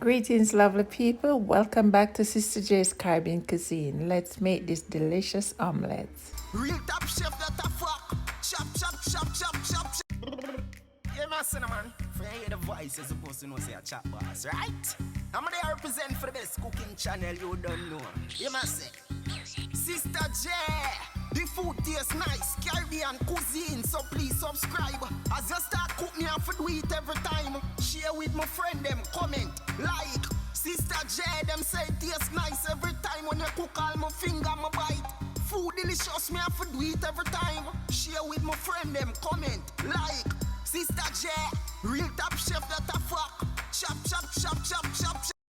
Greetings, lovely people. Welcome back to Sister J's Caribbean Cuisine. Let's make this delicious omelette. Real top chef that a fuck. Chop, chop, chop, chop, chop, chop. Yeah, my son, man. For you hear the voice, you're supposed to know say a chop boss, right? I'm gonna represent for the best cooking channel you don't know. You must say, Sister J. The food tastes nice, Caribbean cuisine, so please subscribe. As you start cook me, I have to do it every time. Share with my friend them, comment, like. Sister J, them say it tastes nice every time. When you cook all my finger, my bite. Food delicious, me have to do it every time. Share with my friend them, comment, like. Sister J, real top chef that a fuck. Chop, chop, chop, chop, chop, chop.